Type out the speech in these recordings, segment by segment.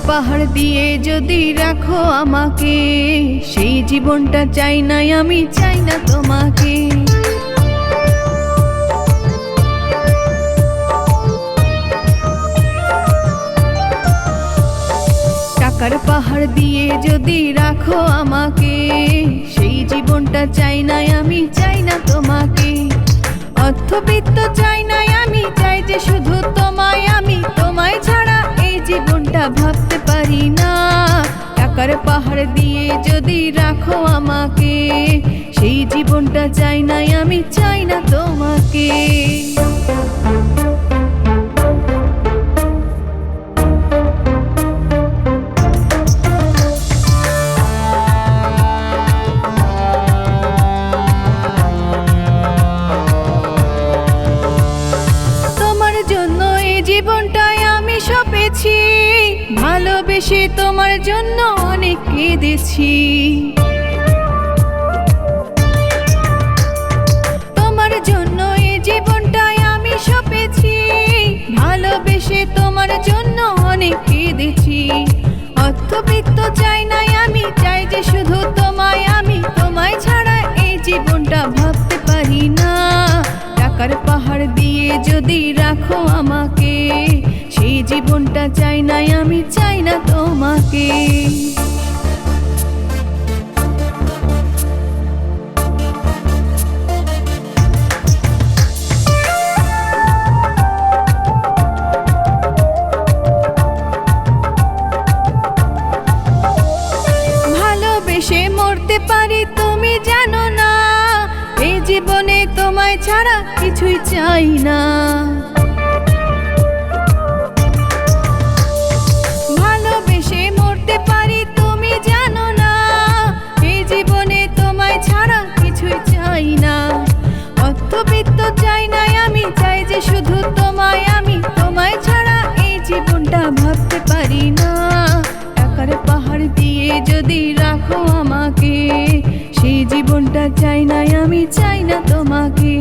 পাহাড় দিয়ে যদি রাখো আমাকে, সেই জীবনটা চাই না আমি, চাই না তোমাকে। টাকার পাহাড় দিয়ে যদি রাখো আমাকে, সেই জীবনটা চাই না আমি, চাই না তোমাকে। অর্থবিত্ত চাই না আমি, চাই যে শুধু তোমায় আমি, তোমায় ছাড়া এই জীবনটা ভাবতে পারি না। টাকার পাহাড় দিয়ে যদি রাখো আমাকে, সেই জীবনটা চাই না আমি, চাই না তোমাকে। জীবনটাই আমি সপেছি, ভালোবেসে তোমার জন্য অনেক কেঁদেছি। তোমার জন্য এই জীবনটাই আমি সপেছি, ভালোবেসে তোমার জন্য অনেক কেঁদেছি। অর্থবিত্ত চাই না আমি, চাই যে শুধু তোমায় আমি, তোমায় ছাড়া এই জীবনটা ভাবতে পারি না। টাকার পাহাড় দিয়ে যদি রাখো আমাকে, সেই জীবনটা চাই না আমি, চাই না তোমাকে। ভালোবেসে মরতে পারি তুমি জানো না, এই জীবনে তোমায় ছাড়া কিছুই চাই না। ভালোবেসে মরতে পারি তুমি জানো না, এই জীবনে তোমায় ছাড়া কিছুই চাই না। অর্থবিত্ত চাই না আমি, চাই যে শুধু তোমায় আমি, তোমায় ছাড়া এই জীবনটা ভাবতে পারি না। টাকার পাহাড় দিয়ে যদি রাখো আমাকে, সেই জীবনটা চাই না আমি, চাই না তোমাকে।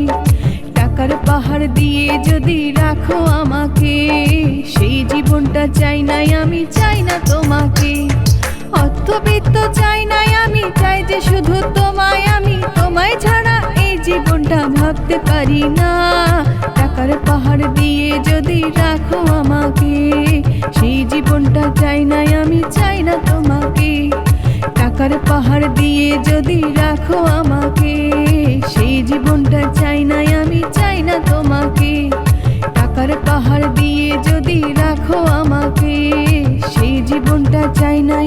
টাকার পাহাড় দিয়ে যদি রাখো আমাকে, সেই জীবনটা চাই না আমি, চাই না তোমাকে। অর্থবিত্ত চাই না আমি, চাই যে শুধু তোমায় আমি, তোমায় ছাড়া এই জীবনটা ভাবতে পারি না। টাকার পাহাড় দিয়ে যদি রাখো আমাকে, সেই জীবনটা চাই না আমি, চাই না তোমাকে। টাকার পাহাড় দিয়ে যদি রাখো আমাকে, সেই জীবনটা চাই না আমি, চাই না তোমাকে। টাকার পাহাড় দিয়ে যদি রাখো আমাকে, সেই জীবনটা চাই না।